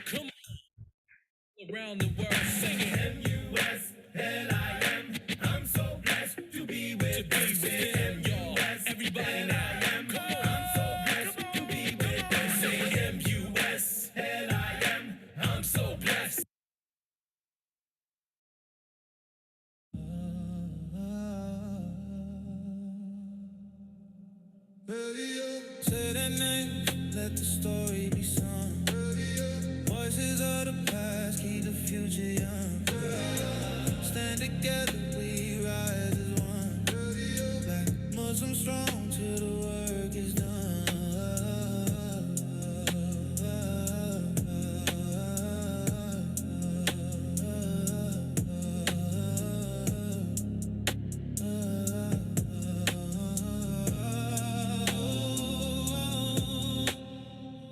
Come on, around the world singing. M-U-S-L-I-M. I'm so blessed to be with them, y'all. Everybody now. Come on. I'm so blessed to be with them. Say M-U-S-L-I-M. I'm so blessed. Say that name, let the story be sung. Voices of the past, keep the future young. Stand together, we rise as one. Black Muslim strong till the work is done.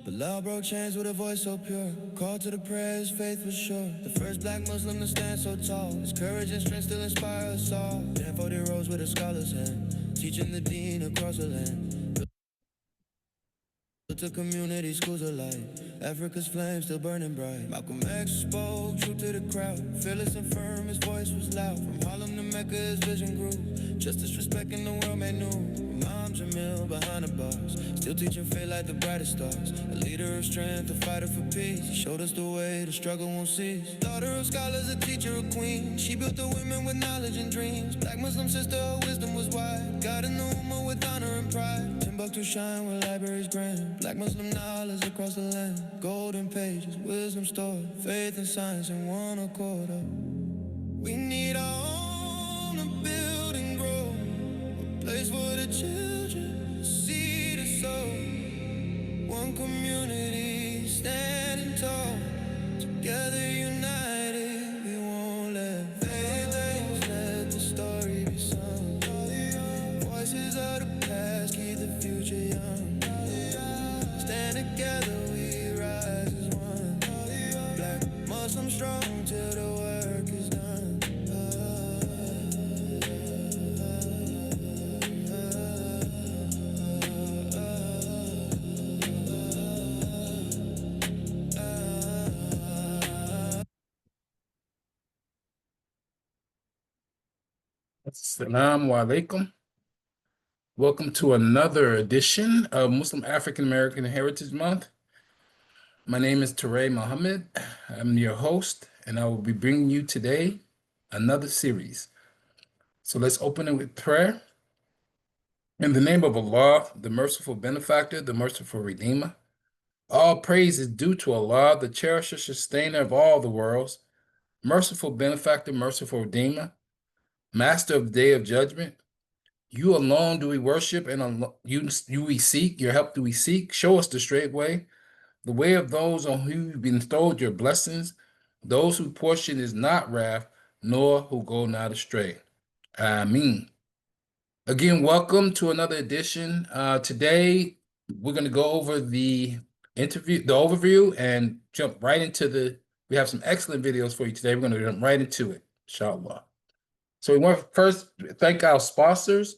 Love broke chains with a voice so pure. Call to the prayers, faith was sure. The first black Muslim to stand so tall. His courage and strength still inspire us all. 1040 rows with a scholar's hand, teaching the dean across the land. To community schools alike, Africa's flame still burning bright. Malcolm X spoke truth to the crowd, fearless and firm, his voice was loud. From Harlem to Mecca, his vision grew. Justice, respect in the world made new. Imam Jamil behind the bars, still teaching faith like the brightest stars. A leader of strength, a fighter for peace. He showed us the way, the struggle won't cease. Daughter of scholars, a teacher, a queen. She built the women with knowledge and dreams. Black Muslim sister, her wisdom was wide. God in the Ummah with honor and pride. Timbuktu shine where libraries grand. Black Muslim knowledge across the land. Golden pages, wisdom stored. Faith and science in one accord. We need our own to build and grow. A place for the children, seed to sow. One community standing tall. Together united, we won't let faith let the story be sung. Voices of the past keep the future young. Stand together, we rise as one. Black Muslim strong till the work is done. Assalamu alaikum. Welcome to another edition of Muslim African American Heritage Month. My name is Teray Muhammad. I'm your host, and I will be bringing you today another series. So let's open it with prayer. In the name of Allah, the merciful benefactor, the merciful redeemer, all praise is due to Allah, the cherisher, sustainer of all the worlds, merciful benefactor, merciful redeemer, master of the day of judgment. You alone do we worship, and you we seek. Your help do we seek. Show us the straight way, the way of those on whom you've bestowed your blessings, those whose portion is not wrath, nor who go not astray. Ameen. Again, welcome to another edition. Today, we're going to go over the overview, and jump right into we have some excellent videos for you today. We're going to jump right into it, inshallah. So we want to first thank our sponsors.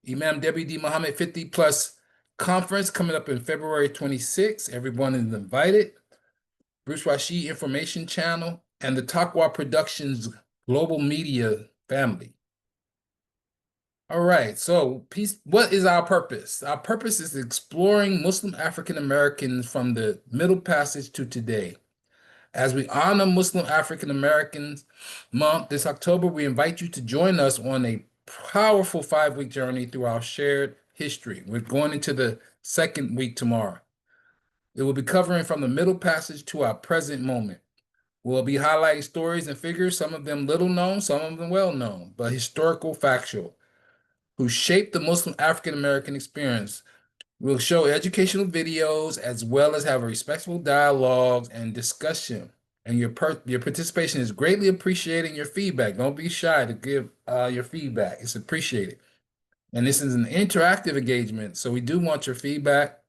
Imam W.D. Muhammad 50 Plus Conference coming up in February 26th. Everyone is invited. Bruce Rashid Information Channel and the Taqwa Productions Global Media family. All right, so what is our purpose? Our purpose is exploring Muslim African Americans from the Middle Passage to today. As we honor Muslim African Americans Month this October, we invite you to join us on a powerful 5-week journey through our shared history. We're going into the second week tomorrow. It will be covering from the Middle Passage to our present moment. We'll be highlighting stories and figures, some of them little known, some of them well known, but historical, factual, who shaped the Muslim African American experience. We'll show educational videos as well as have a respectful dialogue and discussion. And your participation is greatly appreciated. Your feedback. Don't be shy to give your feedback. It's appreciated. And this is an interactive engagement, so we do want your feedback.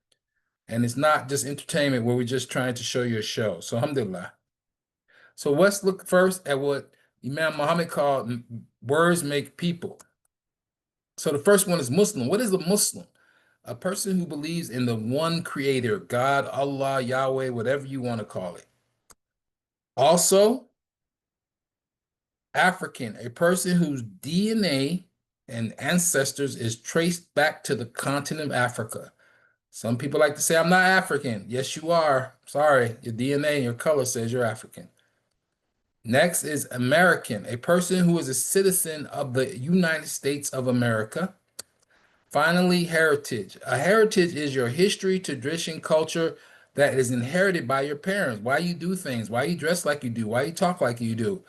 And it's not just entertainment where we're just trying to show you a show. So alhamdulillah. So let's look first at what Imam Muhammad called words make people. So the first one is Muslim. What is a Muslim? A person who believes in the one creator, God, Allah, Yahweh, whatever you want to call it. Also, African, a person whose DNA and ancestors is traced back to the continent of Africa. Some people like to say, I'm not African. Yes, you are. Sorry, your DNA and your color says you're African. Next is American, a person who is a citizen of the United States of America. Finally, heritage. A heritage is your history, tradition, culture that is inherited by your parents. Why you do things, why you dress like you do, why you talk like you do.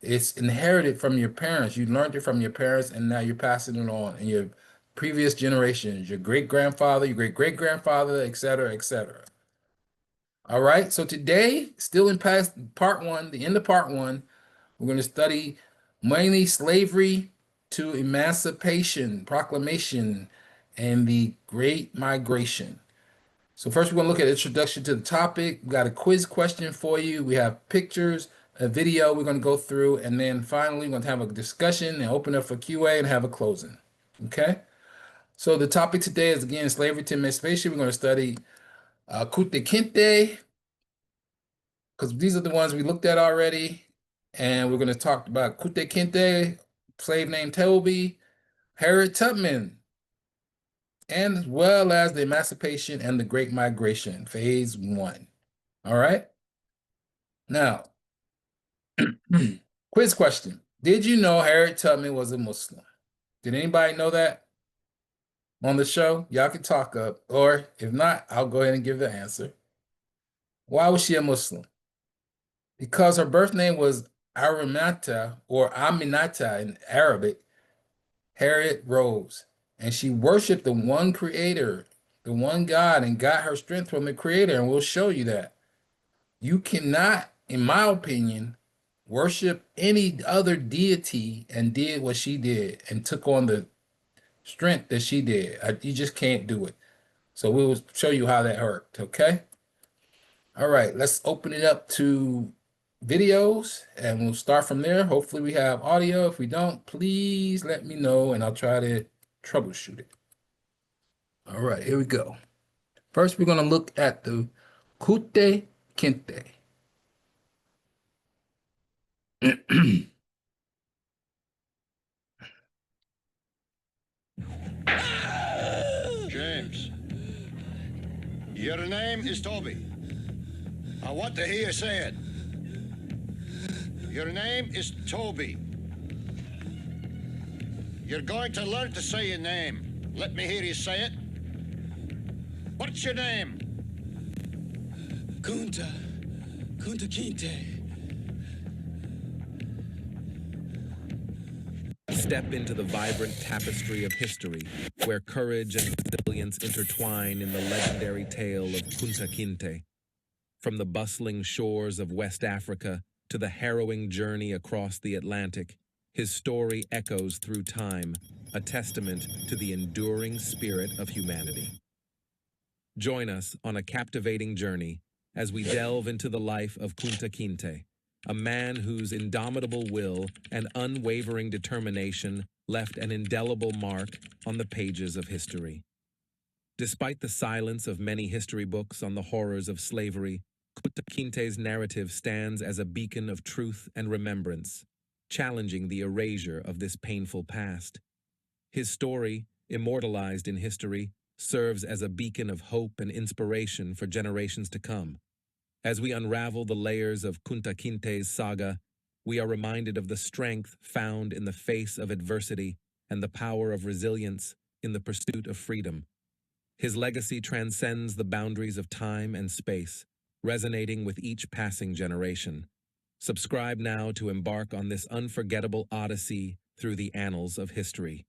It's inherited from your parents. You learned it from your parents, and now you're passing it on in your previous generations, your great grandfather, your great great grandfather, et cetera, et cetera. All right. So today, still in past part one, the end of part one, we're going to study mainly slavery to Emancipation Proclamation and the Great Migration. So first, we're going to look at introduction to the topic. We got a quiz question for you. We have pictures, a video we're going to go through, and then finally, we're going to have a discussion and open up for QA and have a closing. Okay? So the topic today is, again, slavery to emancipation. We're going to study Kunta Kinte, because these are the ones we looked at already. And we're going to talk about Kunta Kinte, slave named Toby, Harriet Tubman, and as well as the Emancipation and the Great Migration, phase one. All right. Now, quiz question. Did you know Harriet Tubman was a Muslim? Did anybody know that on the show? Y'all can talk up, or if not, I'll go ahead and give the answer. Why was she a Muslim? Because her birth name was Araminta or Aminata in Arabic, Harriet Rose, and she worshiped the one creator, the one God, and got her strength from the creator, and we'll show you that. You cannot, in my opinion, worship any other deity and did what she did and took on the strength that she did. You just can't do it. So we'll show you how that worked, okay? All right, let's open it up to videos and we'll start from there. Hopefully we have audio. If we don't, please let me know and I'll try to troubleshoot it. All right, here we go. First, we're going to look at the Kunta Kinte. James, your name is Toby. I want to hear you say it. Your name is Toby. You're going to learn to say your name. Let me hear you say it. What's your name? Kunta Kinte. Step into the vibrant tapestry of history, where courage and resilience intertwine in the legendary tale of Kunta Kinte. From the bustling shores of West Africa to the harrowing journey across the Atlantic, his story echoes through time, a testament to the enduring spirit of humanity. Join us on a captivating journey as we delve into the life of Kunta Kinte, a man whose indomitable will and unwavering determination left an indelible mark on the pages of history. Despite the silence of many history books on the horrors of slavery, Kunta Kinte's narrative stands as a beacon of truth and remembrance, challenging the erasure of this painful past. His story, immortalized in history, serves as a beacon of hope and inspiration for generations to come. As we unravel the layers of Kunta Kinte's saga, we are reminded of the strength found in the face of adversity and the power of resilience in the pursuit of freedom. His legacy transcends the boundaries of time and space, resonating with each passing generation. Subscribe now to embark on this unforgettable odyssey through the annals of history.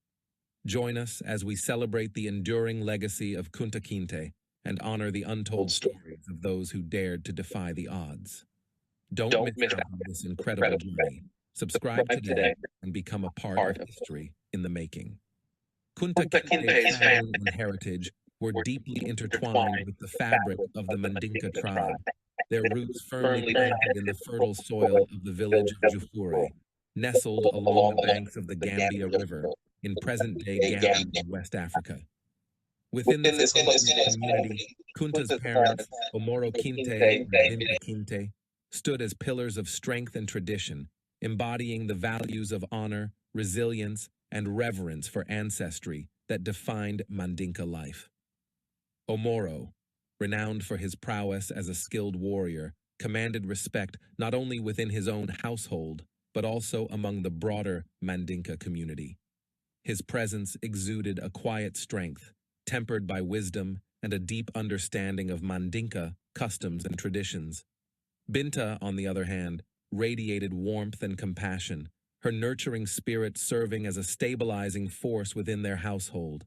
Join us as we celebrate the enduring legacy of Kunta Kinte and honor the untold stories of those who dared to defy the odds. Don't miss out on this incredible journey. Subscribe today and become a part of history in the making. Kunta Kinte's family and heritage were deeply intertwined with the fabric of the Mandinka tribe, their roots firmly planted in the fertile soil of the village of Jufure, nestled along the banks of the Gambia River in present-day Gambia, West Africa. Within this close-knit community, Kunta's parents, Omar Kinte and Binta Kinte, stood as pillars of strength and tradition, embodying the values of honor, resilience, and reverence for ancestry that defined Mandinka life. Omoro, renowned for his prowess as a skilled warrior, commanded respect not only within his own household, but also among the broader Mandinka community. His presence exuded a quiet strength, tempered by wisdom and a deep understanding of Mandinka customs and traditions. Binta, on the other hand, radiated warmth and compassion, her nurturing spirit serving as a stabilizing force within their household.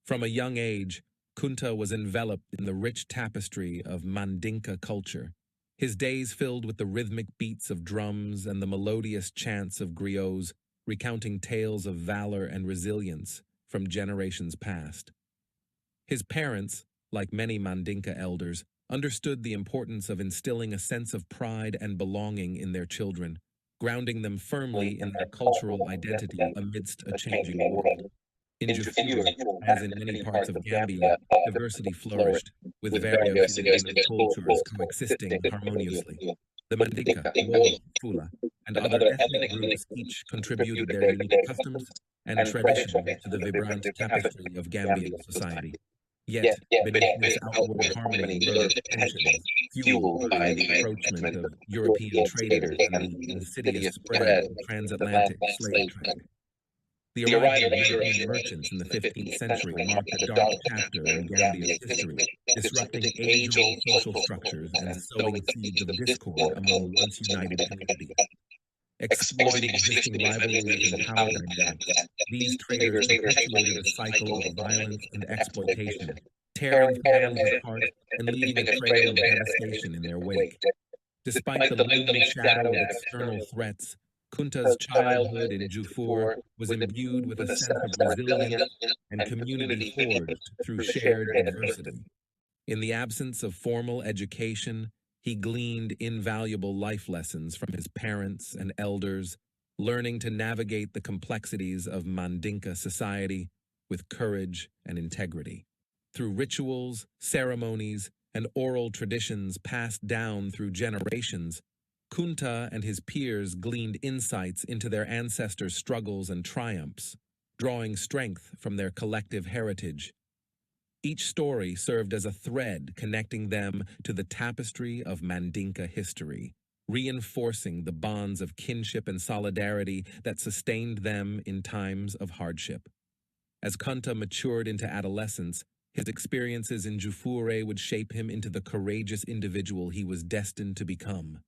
From a young age, Kunta was enveloped in the rich tapestry of Mandinka culture, his days filled with the rhythmic beats of drums and the melodious chants of griots, recounting tales of valor and resilience from generations past. His parents, like many Mandinka elders, understood the importance of instilling a sense of pride and belonging in their children, grounding them firmly in their cultural identity amidst a changing world. In Jafurah, as in many parts of Gambia, diversity flourished, with various ethnic cultures coexisting harmoniously. The Mandinka, Wolof, Fula, and other ethnic groups each contributed their unique customs and traditions to the vibrant tapestry of Gambian society. Yet, beneath this outward harmony lurked tensions, fueled by the encroachment of European traders and the insidious spread of transatlantic slave trade. The arrival of European merchants in the 15th century marked a dark chapter in Gambia's history, disrupting age-old social structures and sowing seeds of discord among once united communities. Exploiting existing rivalries and power dynamics, these traders perpetuated a cycle of violence and exploitation, tearing families apart and leaving a trail of devastation in their wake. Despite the looming shadow of external threats, Kunta's childhood in Jufur was imbued with a sense of resilience and community forged through shared adversity. In the absence of formal education, he gleaned invaluable life lessons from his parents and elders, learning to navigate the complexities of Mandinka society with courage and integrity. Through rituals, ceremonies, and oral traditions passed down through generations, Kunta and his peers gleaned insights into their ancestors' struggles and triumphs, drawing strength from their collective heritage. Each story served as a thread connecting them to the tapestry of Mandinka history, reinforcing the bonds of kinship and solidarity that sustained them in times of hardship. As Kunta matured into adolescence, his experiences in Jufure would shape him into the courageous individual he was destined to become.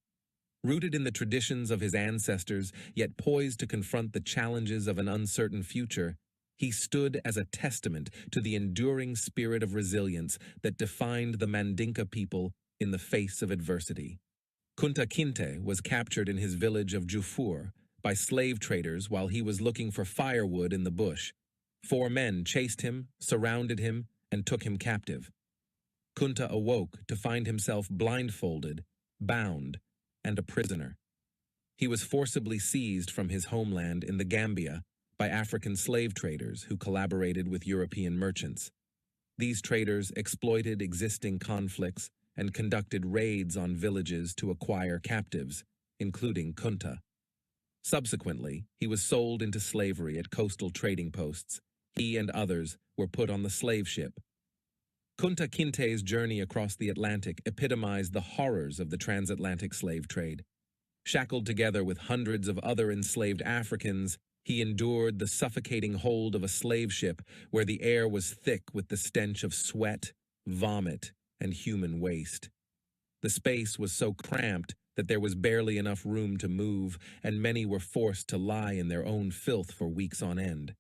Rooted in the traditions of his ancestors, yet poised to confront the challenges of an uncertain future, he stood as a testament to the enduring spirit of resilience that defined the Mandinka people in the face of adversity. Kunta Kinte was captured in his village of Jufur by slave traders while he was looking for firewood in the bush. 4 men chased him, surrounded him, and took him captive. Kunta awoke to find himself blindfolded, bound, and a prisoner. He was forcibly seized from his homeland in the Gambia by African slave traders who collaborated with European merchants. These traders exploited existing conflicts and conducted raids on villages to acquire captives, including Kunta. Subsequently, he was sold into slavery at coastal trading posts. He and others were put on the slave ship. Kunta Kinte's journey across the Atlantic epitomized the horrors of the transatlantic slave trade. Shackled together with hundreds of other enslaved Africans, he endured the suffocating hold of a slave ship where the air was thick with the stench of sweat, vomit, and human waste. The space was so cramped that there was barely enough room to move, and many were forced to lie in their own filth for weeks on end.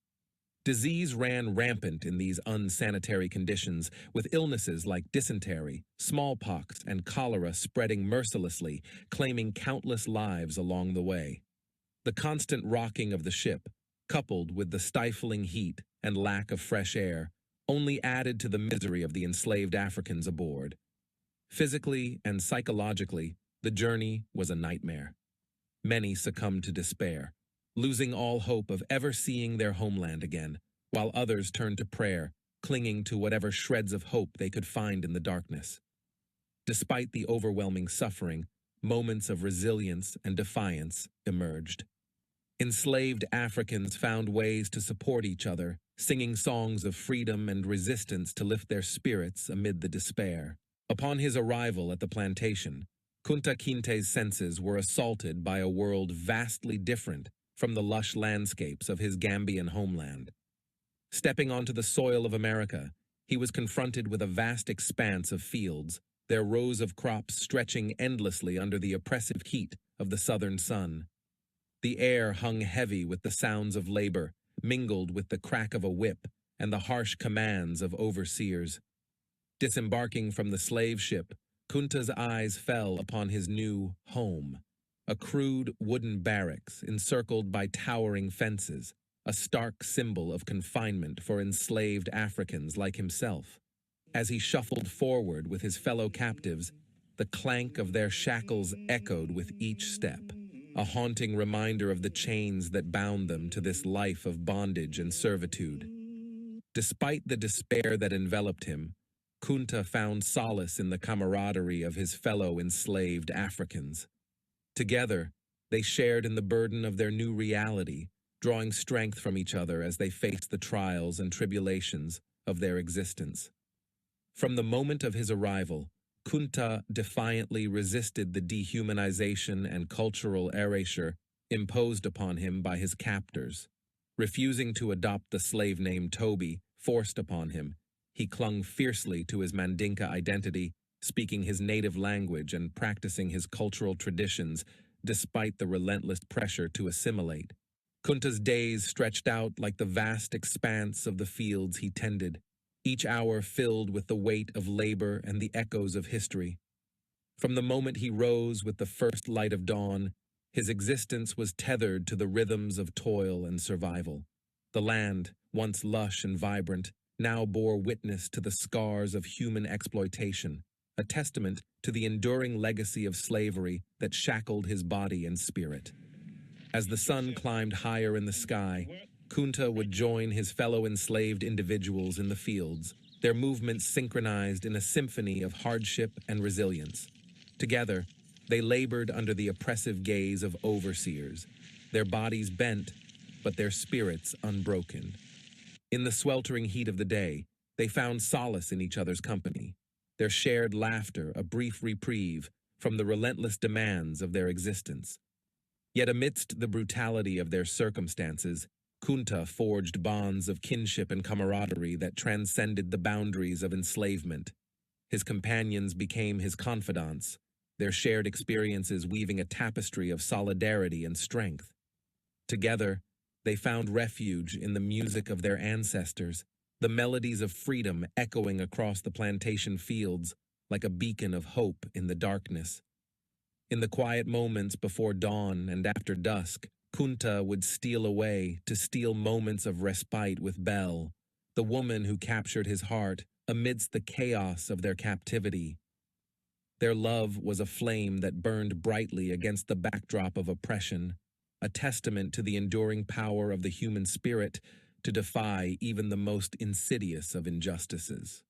Disease ran rampant in these unsanitary conditions, with illnesses like dysentery, smallpox, and cholera spreading mercilessly, claiming countless lives along the way. The constant rocking of the ship, coupled with the stifling heat and lack of fresh air, only added to the misery of the enslaved Africans aboard. Physically and psychologically, the journey was a nightmare. Many succumbed to despair, losing all hope of ever seeing their homeland again, while others turned to prayer, clinging to whatever shreds of hope they could find in the darkness. Despite the overwhelming suffering, moments of resilience and defiance emerged. Enslaved Africans found ways to support each other, singing songs of freedom and resistance to lift their spirits amid the despair. Upon his arrival at the plantation, Kunta Kinte's senses were assaulted by a world vastly different from the lush landscapes of his Gambian homeland. Stepping onto the soil of America, he was confronted with a vast expanse of fields, their rows of crops stretching endlessly under the oppressive heat of the southern sun. The air hung heavy with the sounds of labor, mingled with the crack of a whip and the harsh commands of overseers. Disembarking from the slave ship, Kunta's eyes fell upon his new home, a crude wooden barracks encircled by towering fences, a stark symbol of confinement for enslaved Africans like himself. As he shuffled forward with his fellow captives, the clank of their shackles echoed with each step, a haunting reminder of the chains that bound them to this life of bondage and servitude. Despite the despair that enveloped him, Kunta found solace in the camaraderie of his fellow enslaved Africans. Together, they shared in the burden of their new reality, drawing strength from each other as they faced the trials and tribulations of their existence. From the moment of his arrival, Kunta defiantly resisted the dehumanization and cultural erasure imposed upon him by his captors. Refusing to adopt the slave name Toby forced upon him, he clung fiercely to his Mandinka identity, speaking his native language and practicing his cultural traditions despite the relentless pressure to assimilate. Kunta's days stretched out like the vast expanse of the fields he tended, each hour filled with the weight of labor and the echoes of history. From the moment he rose with the first light of dawn, his existence was tethered to the rhythms of toil and survival. The land, once lush and vibrant, now bore witness to the scars of human exploitation, a testament to the enduring legacy of slavery that shackled his body and spirit. As the sun climbed higher in the sky, Kunta would join his fellow enslaved individuals in the fields, their movements synchronized in a symphony of hardship and resilience. Together, they labored under the oppressive gaze of overseers, their bodies bent, but their spirits unbroken. In the sweltering heat of the day, they found solace in each other's company, their shared laughter a brief reprieve from the relentless demands of their existence. Yet amidst the brutality of their circumstances, Kunta forged bonds of kinship and camaraderie that transcended the boundaries of enslavement. His companions became his confidants, their shared experiences weaving a tapestry of solidarity and strength. Together, they found refuge in the music of their ancestors, the melodies of freedom echoing across the plantation fields like a beacon of hope in the darkness. In the quiet moments before dawn and after dusk, Kunta would steal away to steal moments of respite with Belle, the woman who captured his heart amidst the chaos of their captivity. Their love was a flame that burned brightly against the backdrop of oppression, a testament to the enduring power of the human spirit to defy even the most insidious of injustices.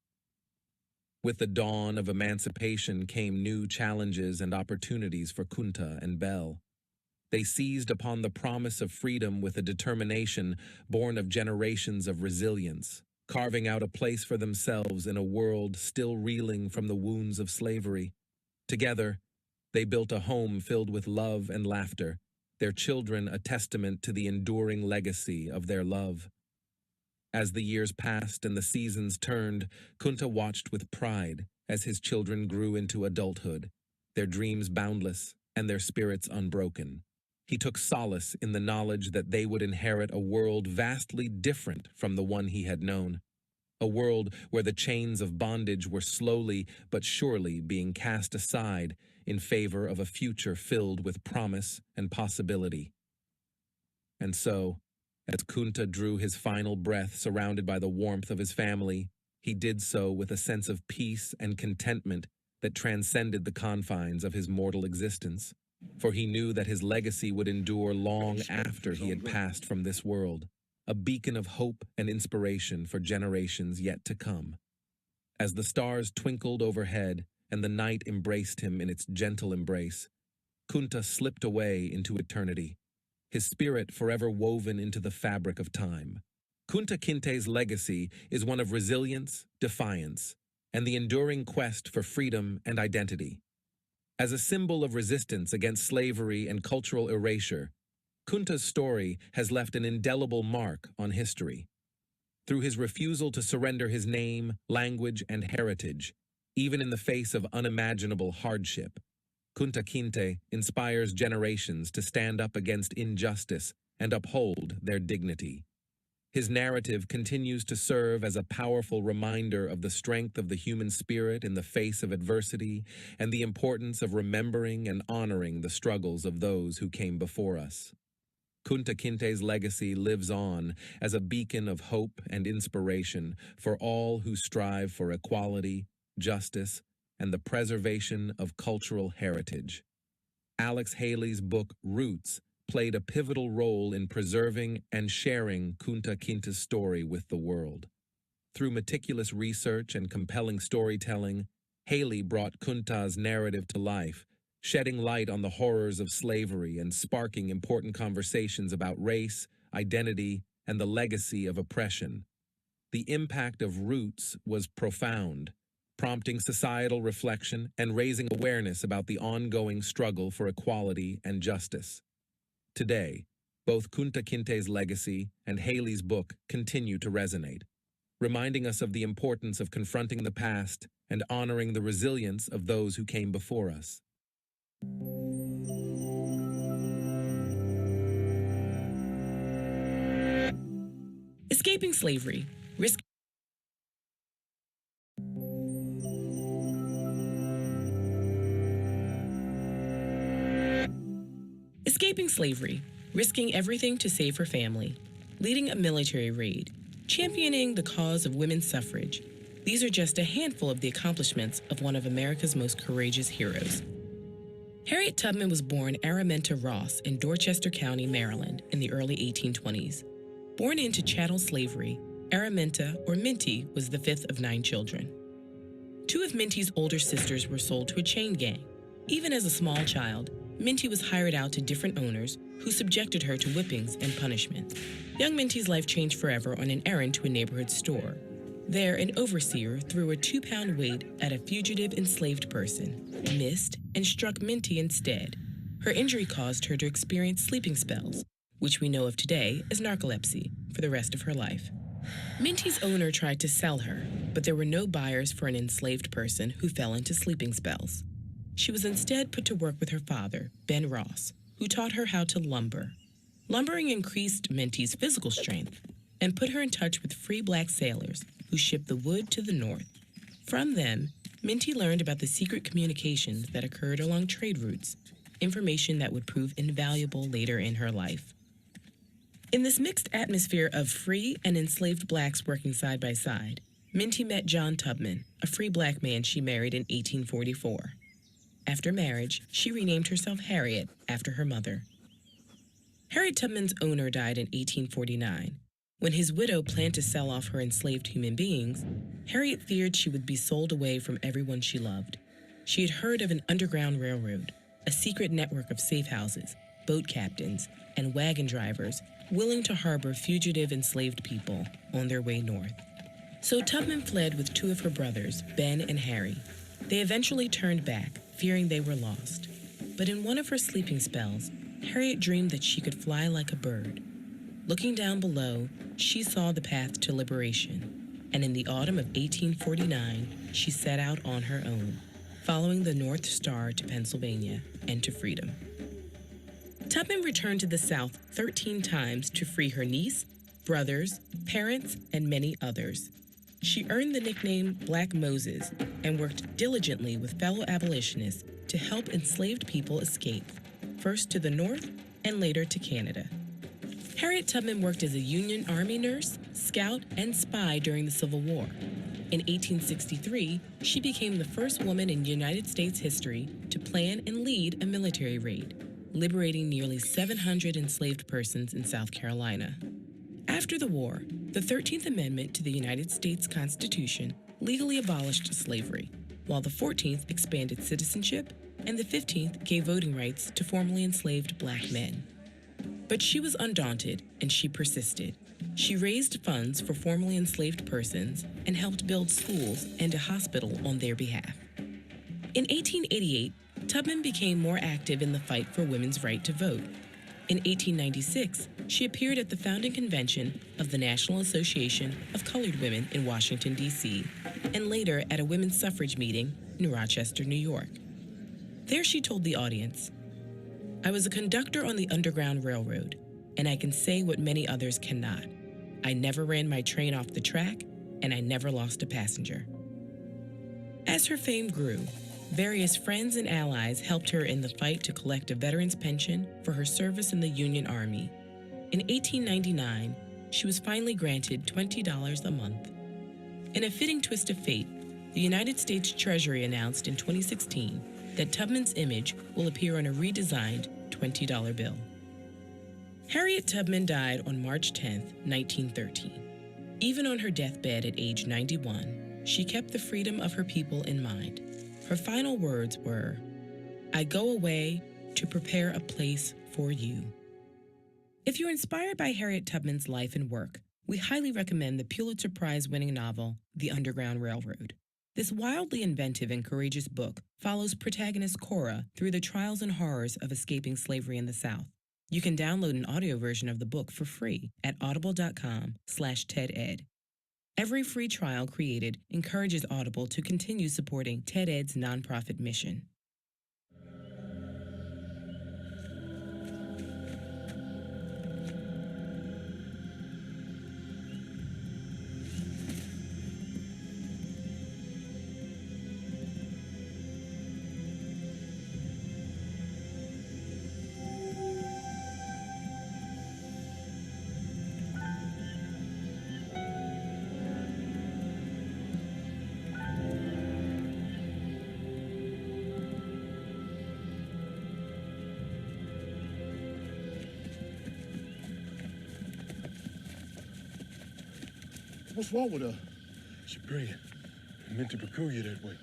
With the dawn of emancipation came new challenges and opportunities for Kunta and Belle. They seized upon the promise of freedom with a determination born of generations of resilience, carving out a place for themselves in a world still reeling from the wounds of slavery. Together, they built a home filled with love and laughter, their children a testament to the enduring legacy of their love. As the years passed and the seasons turned, Kunta watched with pride as his children grew into adulthood, their dreams boundless and their spirits unbroken. He took solace in the knowledge that they would inherit a world vastly different from the one he had known, a world where the chains of bondage were slowly but surely being cast aside in favor of a future filled with promise and possibility. And so, as Kunta drew his final breath surrounded by the warmth of his family, he did so with a sense of peace and contentment that transcended the confines of his mortal existence. For he knew that his legacy would endure long after he had passed from this world, a beacon of hope and inspiration for generations yet to come. As the stars twinkled overhead and the night embraced him in its gentle embrace, Kunta slipped away into eternity, his spirit forever woven into the fabric of time. Kunta Kinte's legacy is one of resilience, defiance, and the enduring quest for freedom and identity. As a symbol of resistance against slavery and cultural erasure, Kunta's story has left an indelible mark on history. Through his refusal to surrender his name, language, and heritage, even in the face of unimaginable hardship, Kunta Kinte inspires generations to stand up against injustice and uphold their dignity. His narrative continues to serve as a powerful reminder of the strength of the human spirit in the face of adversity and the importance of remembering and honoring the struggles of those who came before us. Kunta Kinte's legacy lives on as a beacon of hope and inspiration for all who strive for equality, justice, and the preservation of cultural heritage. Alex Haley's book, Roots, played a pivotal role in preserving and sharing Kunta Kinte's story with the world. Through meticulous research and compelling storytelling, Haley brought Kunta's narrative to life, shedding light on the horrors of slavery and sparking important conversations about race, identity, and the legacy of oppression. The impact of Roots was profound, prompting societal reflection and raising awareness about the ongoing struggle for equality and justice. Today, both Kunta Kinte's legacy and Haley's book continue to resonate, reminding us of the importance of confronting the past and honoring the resilience of those who came before us. Escaping slavery, Escaping slavery, risking everything to save her family, leading a military raid, championing the cause of women's suffrage. These are just a handful of the accomplishments of one of America's most courageous heroes. Harriet Tubman was born Araminta Ross in Dorchester County, Maryland, in the early 1820s. Born into chattel slavery, Araminta, or Minty, was the fifth of 9 children. 2 of Minty's older sisters were sold to a chain gang. Even as a small child, Minty was hired out to different owners who subjected her to whippings and punishment. Young Minty's life changed forever on an errand to a neighborhood store. There, an overseer threw a 2-pound weight at a fugitive enslaved person, missed, and struck Minty instead. Her injury caused her to experience sleeping spells, which we know of today as narcolepsy, for the rest of her life. Minty's owner tried to sell her, but there were no buyers for an enslaved person who fell into sleeping spells. She was instead put to work with her father, Ben Ross, who taught her how to lumber. Lumbering increased Minty's physical strength and put her in touch with free black sailors who shipped the wood to the north. From them, Minty learned about the secret communications that occurred along trade routes, information that would prove invaluable later in her life. In this mixed atmosphere of free and enslaved blacks working side by side, Minty met John Tubman, a free black man she married in 1844. After marriage, she renamed herself Harriet after her mother. Harriet Tubman's owner died in 1849. When his widow planned to sell off her enslaved human beings, Harriet feared she would be sold away from everyone she loved. She had heard of an underground railroad, a secret network of safe houses, boat captains, and wagon drivers willing to harbor fugitive enslaved people on their way north. So Tubman fled with 2 of her brothers, Ben and Harry. They eventually turned back, fearing they were lost. But in one of her sleeping spells, Harriet dreamed that she could fly like a bird. Looking down below, she saw the path to liberation, and in the autumn of 1849, she set out on her own, following the North Star to Pennsylvania and to freedom. Tubman returned to the South 13 times to free her niece, brothers, parents, and many others. She earned the nickname Black Moses and worked diligently with fellow abolitionists to help enslaved people escape, first to the North and later to Canada. Harriet Tubman worked as a Union Army nurse, scout, and spy during the Civil War. In 1863, she became the first woman in United States history to plan and lead a military raid, liberating nearly 700 enslaved persons in South Carolina. After the war, the 13th Amendment to the United States Constitution legally abolished slavery, while the 14th expanded citizenship and the 15th gave voting rights to formerly enslaved black men. But she was undaunted, and she persisted. She raised funds for formerly enslaved persons and helped build schools and a hospital on their behalf. In 1888, Tubman became more active in the fight for women's right to vote. In 1896, she appeared at the founding convention of the National Association of Colored Women in Washington, D.C., and later at a women's suffrage meeting in Rochester, New York. There she told the audience, "I was a conductor on the Underground Railroad, and I can say what many others cannot. I never ran my train off the track, and I never lost a passenger." As her fame grew, various friends and allies helped her in the fight to collect a veteran's pension for her service in the Union Army. In 1899, she was finally granted $20 a month. In a fitting twist of fate, the United States Treasury announced in 2016 that Tubman's image will appear on a redesigned $20 bill. Harriet Tubman died on March 10, 1913. Even on her deathbed at age 91, she kept the freedom of her people in mind. Her final words were, "I go away to prepare a place for you." If you're inspired by Harriet Tubman's life and work, we highly recommend the Pulitzer Prize-winning novel, The Underground Railroad. This wildly inventive and courageous book follows protagonist Cora through the trials and horrors of escaping slavery in the South. You can download an audio version of the book for free at audible.com/TEDEd. Every free trial created encourages Audible to continue supporting TEDEd's nonprofit mission. What's wrong with her? She brilliant. Meant to peculiar that way.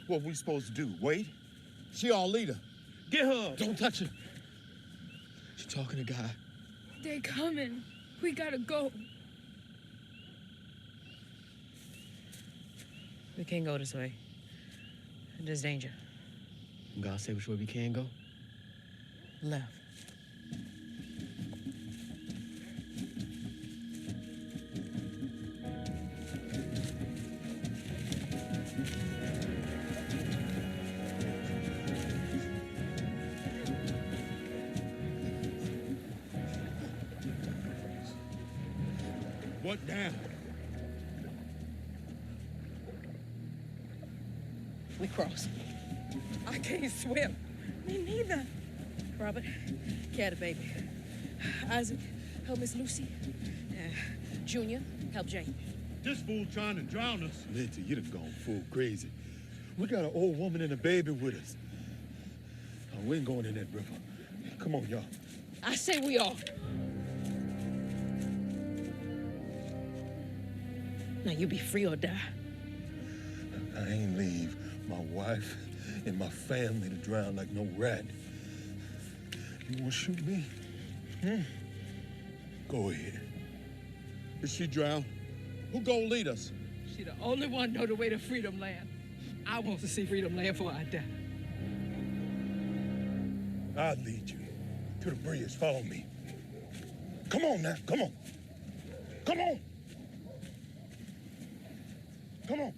What we supposed to do? Wait? She our leader. Get her. Don't touch her. She talking to Guy. They're coming. We gotta go. We can't go this way. There's danger. God say which way we can go? Left. What now? We cross. I can't swim. Me neither. Robert, carry the baby. Isaac, help Miss Lucy. Junior, help Jane. This fool trying to drown us. Lindsay, you done gone full crazy. We got an old woman and a baby with us. Oh, we ain't going in that river. Come on, y'all. I say we are. Now you be free or die. I ain't leave my wife and my family to drown like no rat. You wanna shoot me? Go ahead. Is she drowned? Who gonna lead us? She the only one know the way to Freedom Land. I want to see Freedom Land before I die. I'll lead you to the bridge. Follow me. Come on now, come on. Come on. Come on.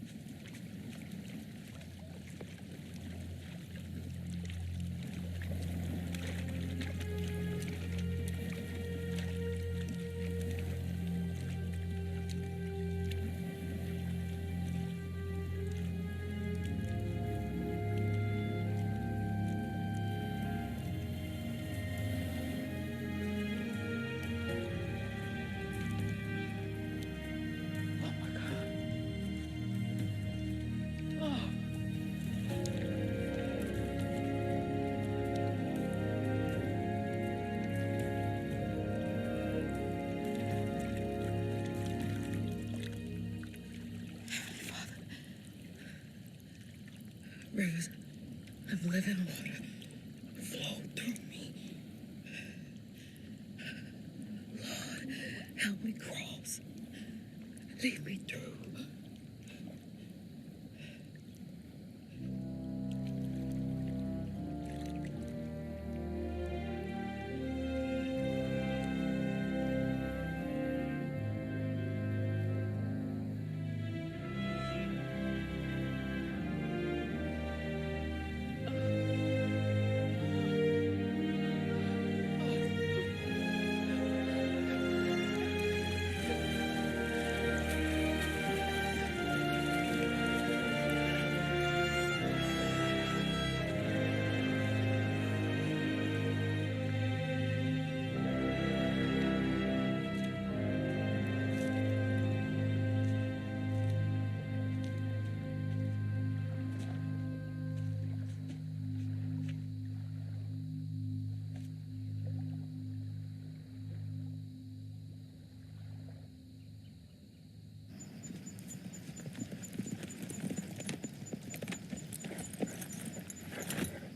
of living water flowed through me. Lord, help me cross. Lead me through.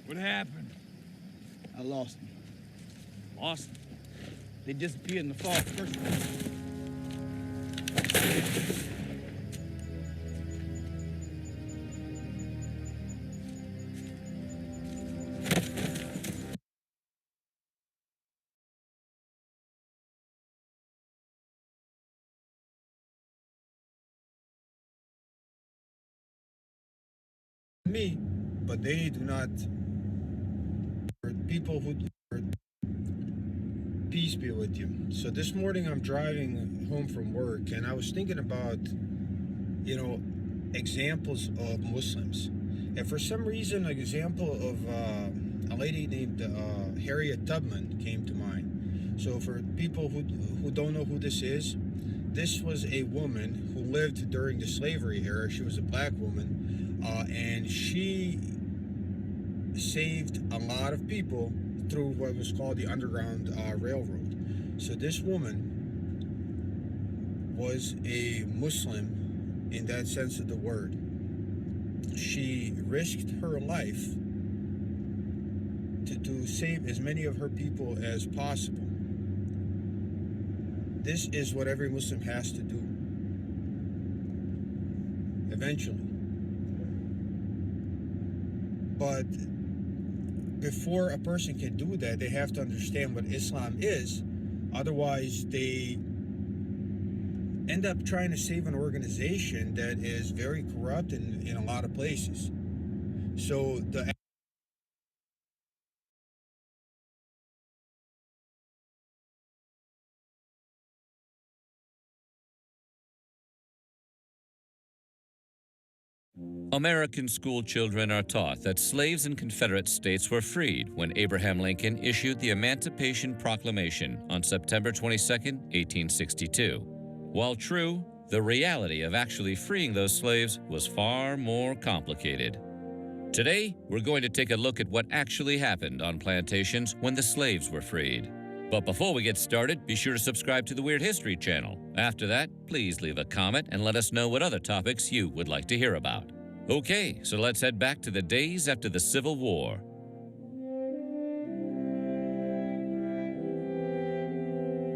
What happened? I lost them. Lost them. They disappeared in the fall first. Me, but they do not. People who peace be with you. So this morning I'm driving home from work, and I was thinking about, examples of Muslims, and for some reason, an example of a lady named Harriet Tubman came to mind. So for people who don't know who this was a woman who lived during the slavery era. She was a black woman, and she saved a lot of people through what was called the Underground Railroad. So this woman was a Muslim in that sense of the word. She risked her life to save as many of her people as possible. This is what every Muslim has to do eventually. But before a person can do that, they have to understand what Islam is. Otherwise, they end up trying to save an organization that is very corrupt in a lot of places. So the American school children are taught that slaves in Confederate states were freed when Abraham Lincoln issued the Emancipation Proclamation on September 22, 1862. While true, the reality of actually freeing those slaves was far more complicated. Today, we're going to take a look at what actually happened on plantations when the slaves were freed. But before we get started, be sure to subscribe to the Weird History channel. After that, please leave a comment and let us know what other topics you would like to hear about. Okay, so let's head back to the days after the Civil War.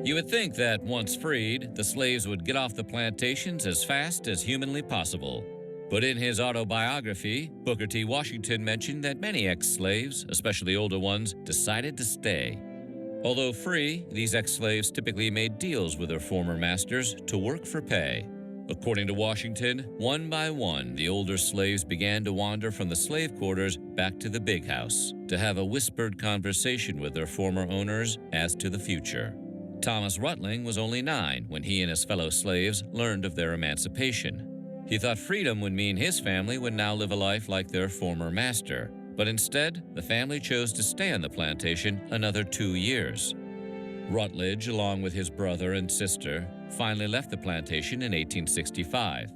You would think that once freed, the slaves would get off the plantations as fast as humanly possible. But in his autobiography, Booker T. Washington mentioned that many ex-slaves, especially older ones, decided to stay. Although free, these ex-slaves typically made deals with their former masters to work for pay. According to Washington, one by one, the older slaves began to wander from the slave quarters back to the big house to have a whispered conversation with their former owners as to the future. Thomas Rutling was only 9 when he and his fellow slaves learned of their emancipation. He thought freedom would mean his family would now live a life like their former master, but instead, the family chose to stay on the plantation another 2 years. Rutledge, along with his brother and sister, finally left the plantation in 1865.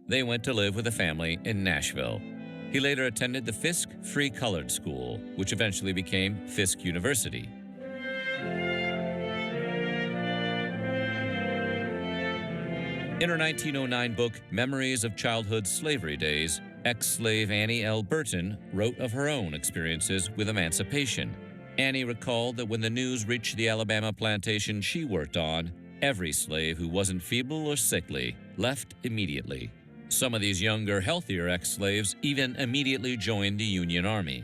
They went to live with a family in Nashville. He later attended the Fisk Free Colored School, which eventually became Fisk University. In her 1909 book, Memories of Childhood Slavery Days, ex-slave Annie L. Burton wrote of her own experiences with emancipation. Annie recalled that when the news reached the Alabama plantation she worked on, every slave who wasn't feeble or sickly left immediately. Some of these younger, healthier ex-slaves even immediately joined the Union Army.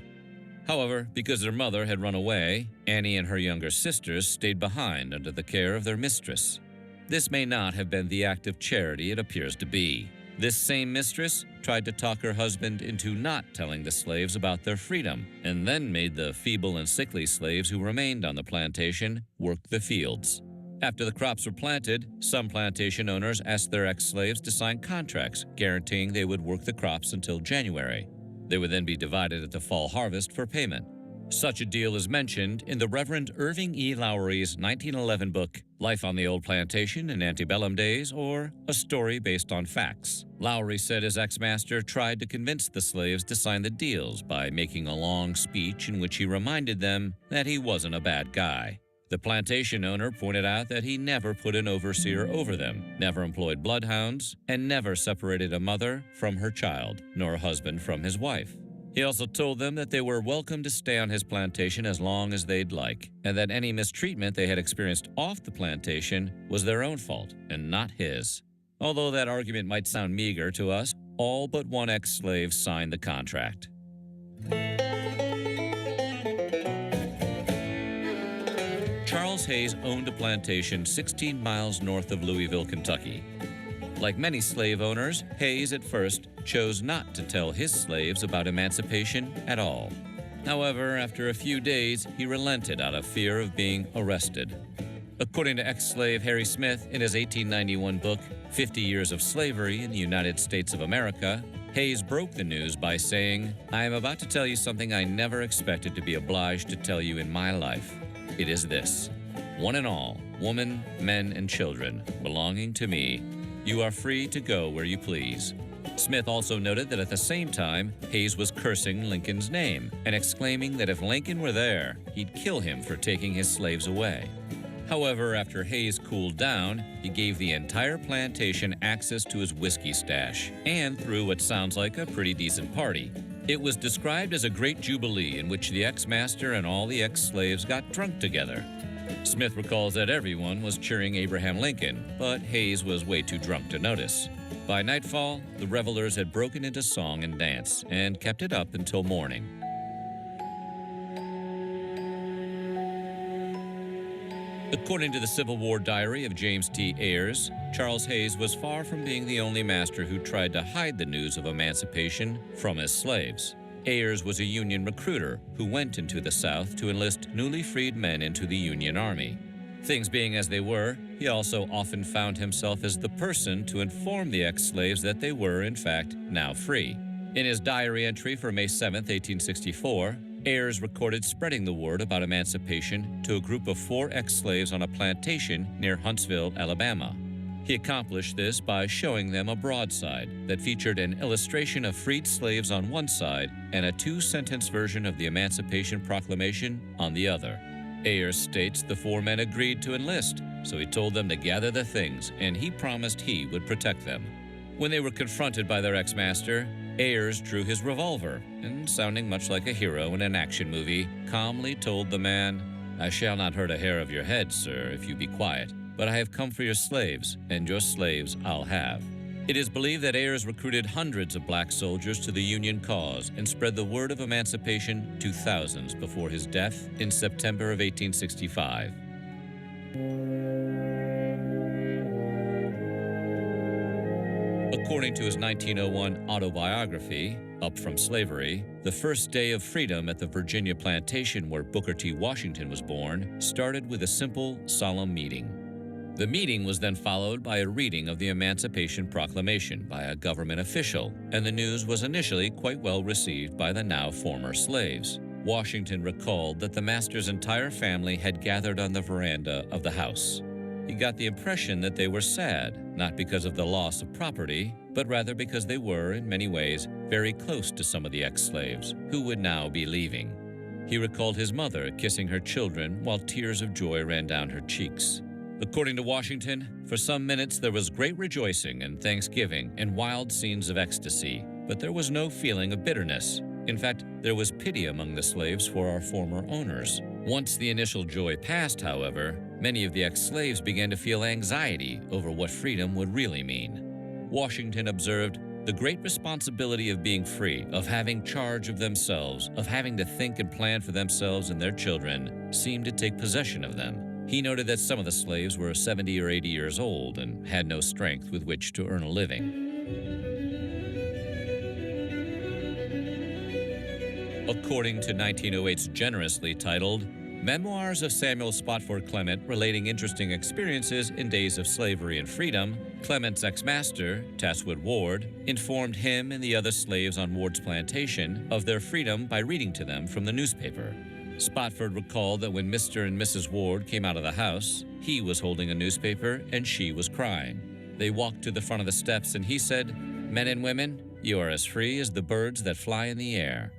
However, because their mother had run away, Annie and her younger sisters stayed behind under the care of their mistress. This may not have been the act of charity it appears to be. This same mistress tried to talk her husband into not telling the slaves about their freedom, and then made the feeble and sickly slaves who remained on the plantation work the fields. After the crops were planted, some plantation owners asked their ex-slaves to sign contracts guaranteeing they would work the crops until January. They would then be divided at the fall harvest for payment. Such a deal is mentioned in the Reverend Irving E. Lowry's 1911 book, Life on the Old Plantation in Antebellum Days, or A Story Based on Facts. Lowry said his ex-master tried to convince the slaves to sign the deals by making a long speech in which he reminded them that he wasn't a bad guy. The plantation owner pointed out that he never put an overseer over them, never employed bloodhounds, and never separated a mother from her child, nor a husband from his wife. He also told them that they were welcome to stay on his plantation as long as they'd like, and that any mistreatment they had experienced off the plantation was their own fault and not his. Although that argument might sound meager to us, all but one ex-slave signed the contract. Charles Hayes owned a plantation 16 miles north of Louisville, Kentucky. Like many slave owners, Hayes at first chose not to tell his slaves about emancipation at all. However, after a few days, he relented out of fear of being arrested. According to ex-slave Harry Smith in his 1891 book, 50 Years of Slavery in the United States of America, Hayes broke the news by saying, "I am about to tell you something I never expected to be obliged to tell you in my life. It is this: one and all, women, men, and children, belonging to me, you are free to go where you please." Smith also noted that at the same time, Hayes was cursing Lincoln's name and exclaiming that if Lincoln were there, he'd kill him for taking his slaves away. However, after Hayes cooled down, he gave the entire plantation access to his whiskey stash and threw what sounds like a pretty decent party. It was described as a great jubilee in which the ex-master and all the ex-slaves got drunk together. Smith recalls that everyone was cheering Abraham Lincoln, but Hayes was way too drunk to notice. By nightfall, the revelers had broken into song and dance and kept it up until morning. According to the Civil War diary of James T. Ayers, Charles Hayes was far from being the only master who tried to hide the news of emancipation from his slaves. Ayers was a Union recruiter who went into the South to enlist newly freed men into the Union Army. Things being as they were, he also often found himself as the person to inform the ex-slaves that they were, in fact, now free. In his diary entry for May 7, 1864, Ayers recorded spreading the word about emancipation to a group of 4 ex-slaves on a plantation near Huntsville, Alabama. He accomplished this by showing them a broadside that featured an illustration of freed slaves on one side and a 2-sentence version of the Emancipation Proclamation on the other. Ayers states the 4 men agreed to enlist, so he told them to gather their things, and he promised he would protect them. When they were confronted by their ex-master, Ayers drew his revolver and, sounding much like a hero in an action movie, calmly told the man, "I shall not hurt a hair of your head, sir, if you be quiet, but I have come for your slaves, and your slaves I'll have." It is believed that Ayers recruited hundreds of black soldiers to the Union cause and spread the word of emancipation to thousands before his death in September of 1865. According to his 1901 autobiography, Up from Slavery, the first day of freedom at the Virginia plantation where Booker T. Washington was born started with a simple, solemn meeting. The meeting was then followed by a reading of the Emancipation Proclamation by a government official, and the news was initially quite well received by the now former slaves. Washington recalled that the master's entire family had gathered on the veranda of the house. He got the impression that they were sad, not because of the loss of property, but rather because they were, in many ways, very close to some of the ex-slaves, who would now be leaving. He recalled his mother kissing her children while tears of joy ran down her cheeks. According to Washington, for some minutes there was great rejoicing and thanksgiving and wild scenes of ecstasy, but there was no feeling of bitterness. In fact, there was pity among the slaves for our former owners. Once the initial joy passed, however, many of the ex-slaves began to feel anxiety over what freedom would really mean. Washington observed, "The great responsibility of being free, of having charge of themselves, of having to think and plan for themselves and their children, seemed to take possession of them." He noted that some of the slaves were 70 or 80 years old and had no strength with which to earn a living. According to 1908's generously titled Memoirs of Samuel Spofford Clement Relating Interesting Experiences in Days of Slavery and Freedom, Clement's ex-master, Tasswood Ward, informed him and the other slaves on Ward's plantation of their freedom by reading to them from the newspaper. Spofford recalled that when Mr. and Mrs. Ward came out of the house, he was holding a newspaper and she was crying. They walked to the front of the steps and he said, "Men and women, you are as free as the birds that fly in the air."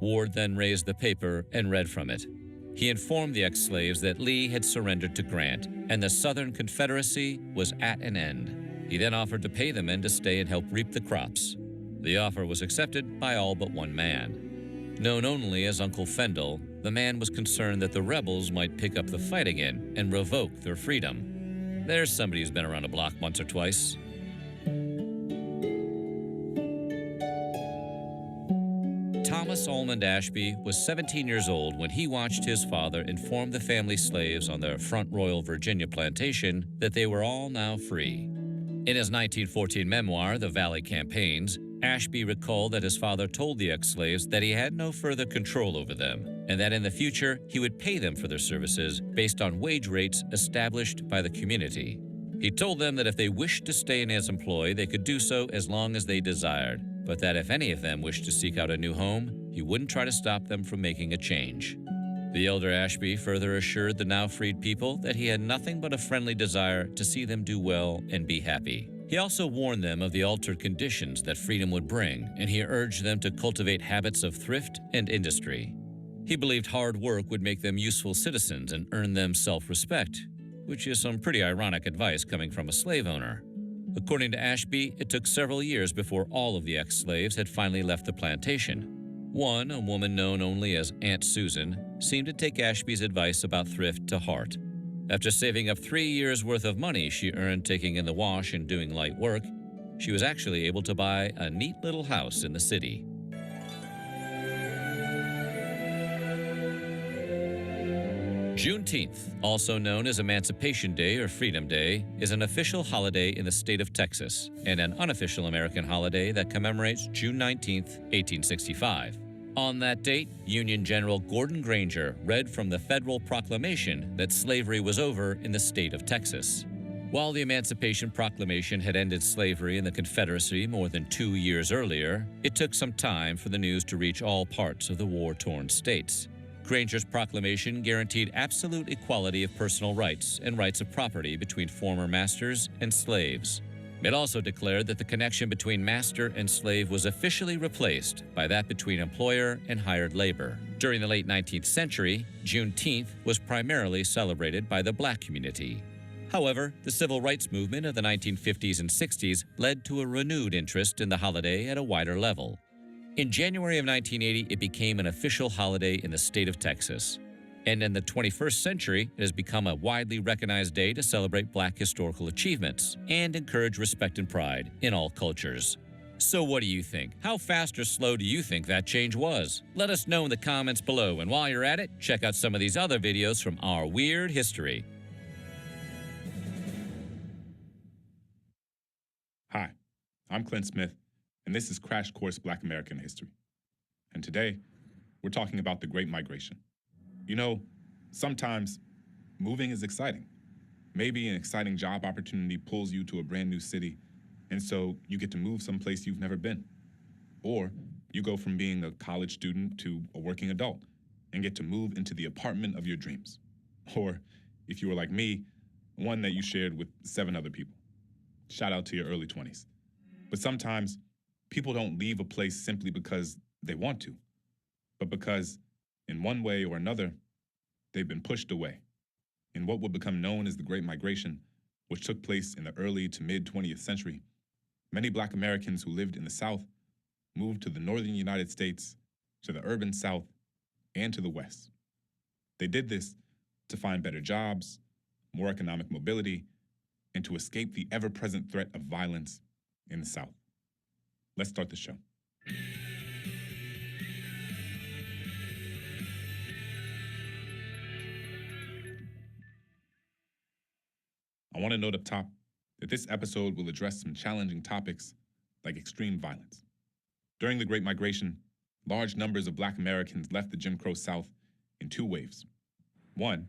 Ward then raised the paper and read from it. He informed the ex-slaves that Lee had surrendered to Grant and the Southern Confederacy was at an end. He then offered to pay the men to stay and help reap the crops. The offer was accepted by all but one man. Known only as Uncle Fendel, the man was concerned that the rebels might pick up the fight again and revoke their freedom. There's somebody who's been around the block once or twice. Thomas Almond Ashby was 17 years old when he watched his father inform the family slaves on their Front Royal, Virginia plantation that they were all now free. In his 1914 memoir, The Valley Campaigns, Ashby recalled that his father told the ex-slaves that he had no further control over them, and that in the future he would pay them for their services based on wage rates established by the community. He told them that if they wished to stay in his employ, they could do so as long as they desired, but that if any of them wished to seek out a new home, he wouldn't try to stop them from making a change. The elder Ashby further assured the now freed people that he had nothing but a friendly desire to see them do well and be happy. He also warned them of the altered conditions that freedom would bring, and he urged them to cultivate habits of thrift and industry. He believed hard work would make them useful citizens and earn them self-respect, which is some pretty ironic advice coming from a slave owner. According to Ashby, it took several years before all of the ex-slaves had finally left the plantation. One, a woman known only as Aunt Susan, seemed to take Ashby's advice about thrift to heart. After saving up 3 years' worth of money she earned taking in the wash and doing light work, she was actually able to buy a neat little house in the city. Juneteenth, also known as Emancipation Day or Freedom Day, is an official holiday in the state of Texas and an unofficial American holiday that commemorates June 19, 1865. On that date, Union General Gordon Granger read from the federal proclamation that slavery was over in the state of Texas. While the Emancipation Proclamation had ended slavery in the Confederacy more than 2 years earlier, it took some time for the news to reach all parts of the war-torn states. Granger's proclamation guaranteed absolute equality of personal rights and rights of property between former masters and slaves. It also declared that the connection between master and slave was officially replaced by that between employer and hired labor. During the late 19th century, Juneteenth was primarily celebrated by the black community. However, the civil rights movement of the 1950s and 60s led to a renewed interest in the holiday at a wider level. In January of 1980, it became an official holiday in the state of Texas. And in the 21st century, it has become a widely recognized day to celebrate black historical achievements and encourage respect and pride in all cultures. So what do you think? How fast or slow do you think that change was? Let us know in the comments below, and while you're at it, check out some of these other videos from our weird history. Hi, I'm Clint Smith, and this is Crash Course Black American History. And today, we're talking about the Great Migration. You know, sometimes moving is exciting. Maybe an exciting job opportunity pulls you to a brand new city, and so you get to move someplace you've never been. Or you go from being a college student to a working adult and get to move into the apartment of your dreams. Or, if you were like me, one that you shared with 7 other people. Shout out to your early 20s. But sometimes people don't leave a place simply because they want to, but because in one way or another, they've been pushed away in what would become known as the Great Migration, which took place in the early to mid-20th century. Many Black Americans who lived in the South moved to the northern United States, to the urban South, and to the West. They did this to find better jobs, more economic mobility, and to escape the ever-present threat of violence in the South. Let's start the show. I want to note up top that this episode will address some challenging topics like extreme violence. During the Great Migration, large numbers of Black Americans left the Jim Crow South in two waves. One,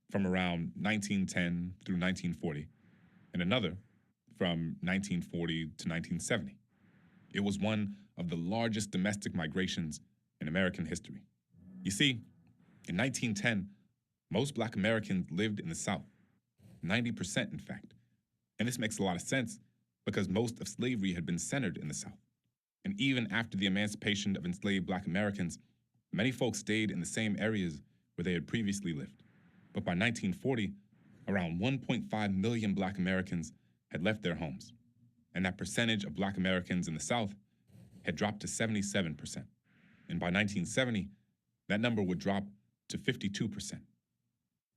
from around 1910 through 1940, and another from 1940 to 1970. It was one of the largest domestic migrations in American history. You see, in 1910, most Black Americans lived in the South, 90% in fact. And this makes a lot of sense because most of slavery had been centered in the South. And even after the emancipation of enslaved Black Americans, many folks stayed in the same areas where they had previously lived. But by 1940, around 1.5 million Black Americans had left their homes. And that percentage of Black Americans in the South had dropped to 77%. And by 1970, that number would drop to 52%.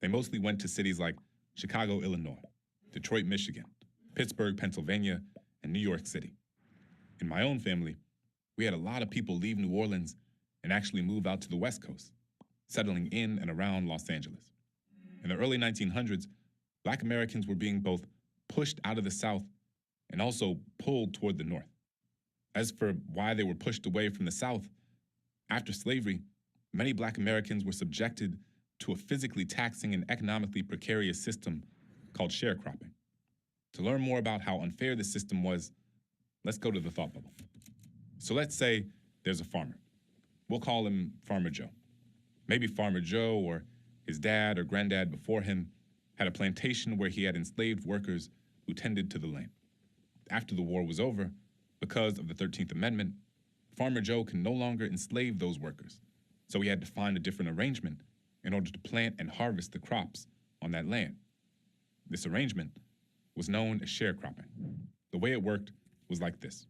They mostly went to cities like Chicago, Illinois, Detroit, Michigan, Pittsburgh, Pennsylvania, and New York City. In my own family, we had a lot of people leave New Orleans and actually move out to the West Coast, settling in and around Los Angeles. In the early 1900s, Black Americans were being both pushed out of the South and also pulled toward the North. As for why they were pushed away from the South, after slavery, many Black Americans were subjected to a physically taxing and economically precarious system called sharecropping. To learn more about how unfair this system was, let's go to the thought bubble. So let's say there's a farmer. We'll call him Farmer Joe. Maybe Farmer Joe or his dad or granddad before him had a plantation where he had enslaved workers who tended to the land. After the war was over, because of the 13th Amendment, Farmer Joe can no longer enslave those workers, so he had to find a different arrangement in order to plant and harvest the crops on that land. This arrangement was known as sharecropping. The way it worked was like this.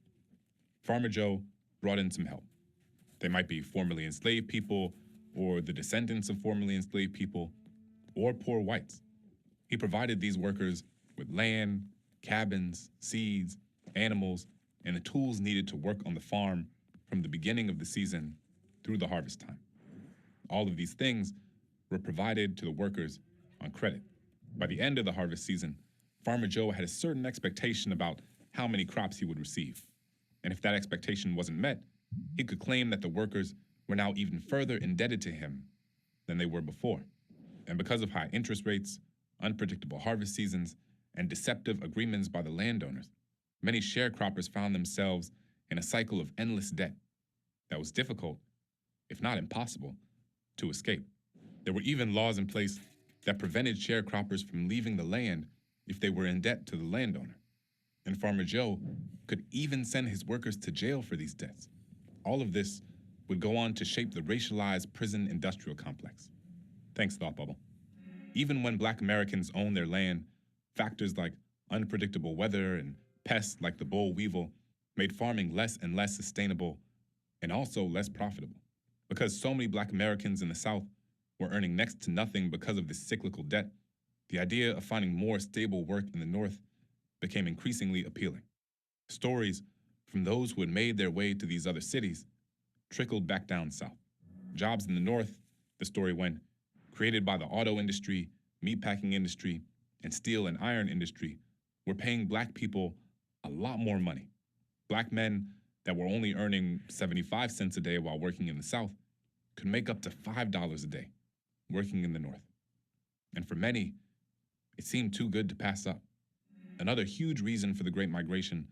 Farmer Joe brought in some help. They might be formerly enslaved people, or the descendants of formerly enslaved people, or poor whites. He provided these workers with land, cabins, seeds, animals, and the tools needed to work on the farm from the beginning of the season through the harvest time. All of these things were provided to the workers on credit. By the end of the harvest season, Farmer Joe had a certain expectation about how many crops he would receive. And if that expectation wasn't met, he could claim that the workers were now even further indebted to him than they were before. And because of high interest rates, unpredictable harvest seasons, and deceptive agreements by the landowners, many sharecroppers found themselves in a cycle of endless debt that was difficult, if not impossible, to escape. There were even laws in place that prevented sharecroppers from leaving the land if they were in debt to the landowner. And Farmer Joe could even send his workers to jail for these debts. All of this would go on to shape the racialized prison industrial complex. Thanks, Thought Bubble. Even when Black Americans owned their land, factors like unpredictable weather and pests like the boll weevil made farming less and less sustainable and also less profitable. Because so many Black Americans in the South were earning next to nothing because of this cyclical debt, the idea of finding more stable work in the North became increasingly appealing. Stories from those who had made their way to these other cities trickled back down South. Jobs in the North, the story went, created by the auto industry, meatpacking industry, and steel and iron industry, were paying Black people a lot more money. Black men that were only earning 75 cents a day while working in the South could make up to $5 a day working in the North. And for many, it seemed too good to pass up. Another huge reason for the Great Migration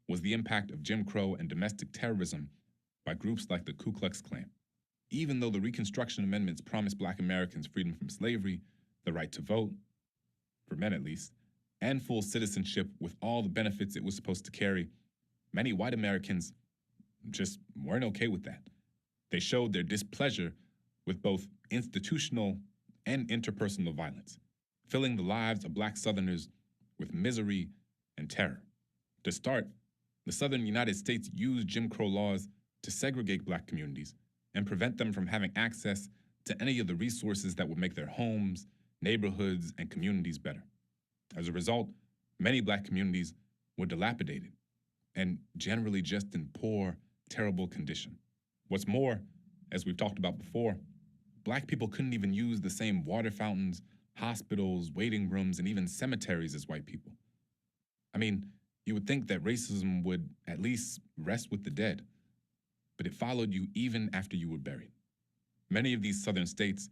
was the impact of Jim Crow and domestic terrorism by groups like the Ku Klux Klan. Even though the Reconstruction Amendments promised Black Americans freedom from slavery, the right to vote, for men at least, and full citizenship with all the benefits it was supposed to carry, many white Americans just weren't okay with that. They showed their displeasure with both institutional and interpersonal violence, filling the lives of Black Southerners with misery and terror. To start, the Southern United States used Jim Crow laws to segregate black communities and prevent them from having access to any of the resources that would make their homes, neighborhoods, and communities better. As a result, many black communities were dilapidated and generally just in poor, terrible condition. What's more, as we've talked about before, black people couldn't even use the same water fountains, hospitals, waiting rooms, and even cemeteries as white people. I mean, you would think that racism would at least rest with the dead, but it followed you even after you were buried. Many of these southern states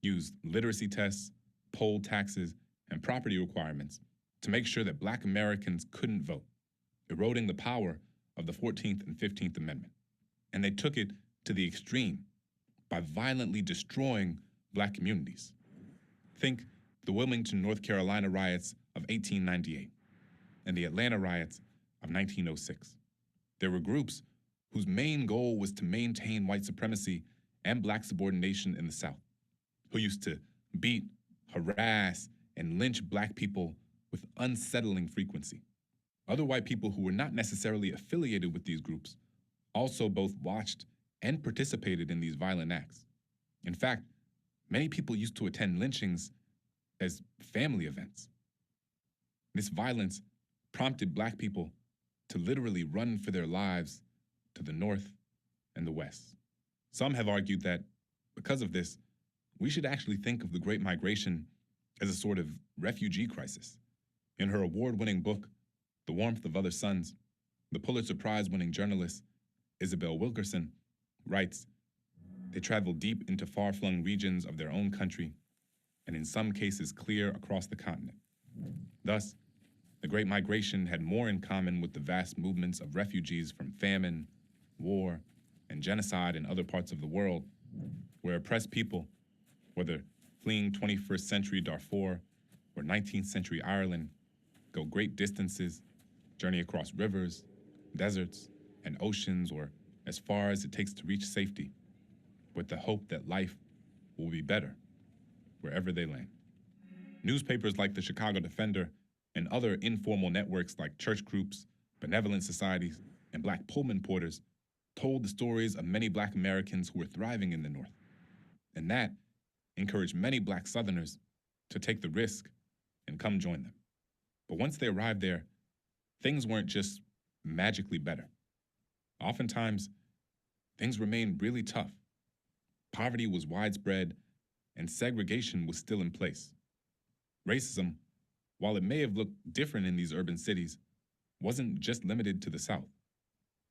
used literacy tests, poll taxes, and property requirements to make sure that black Americans couldn't vote, eroding the power of the 14th and 15th Amendment. And they took it to the extreme by violently destroying black communities. Think the Wilmington, North Carolina riots of 1898 and the Atlanta riots of 1906. There were groups whose main goal was to maintain white supremacy and black subordination in the South, who used to beat, harass, and lynch black people with unsettling frequency. Other white people who were not necessarily affiliated with these groups also both watched and participated in these violent acts. In fact, many people used to attend lynchings as family events. This violence prompted black people to literally run for their lives to the North and the West. Some have argued that because of this, we should actually think of the Great Migration as a sort of refugee crisis. In her award-winning book, The Warmth of Other Suns, the Pulitzer Prize-winning journalist Isabel Wilkerson writes, "They traveled deep into far-flung regions of their own country, and in some cases clear across the continent. Thus, the Great Migration had more in common with the vast movements of refugees from famine, war, and genocide in other parts of the world, where oppressed people, whether fleeing 21st century Darfur or 19th century Ireland, go great distances, journey across rivers, deserts, and oceans, or as far as it takes to reach safety, with the hope that life will be better wherever they land." Newspapers like the Chicago Defender and other informal networks like church groups, benevolent societies, and black Pullman porters told the stories of many black Americans who were thriving in the North. And that encouraged many black Southerners to take the risk and come join them. But once they arrived there, things weren't just magically better. Oftentimes, things remained really tough. Poverty was widespread, and segregation was still in place. Racism, while it may have looked different in these urban cities, wasn't just limited to the South.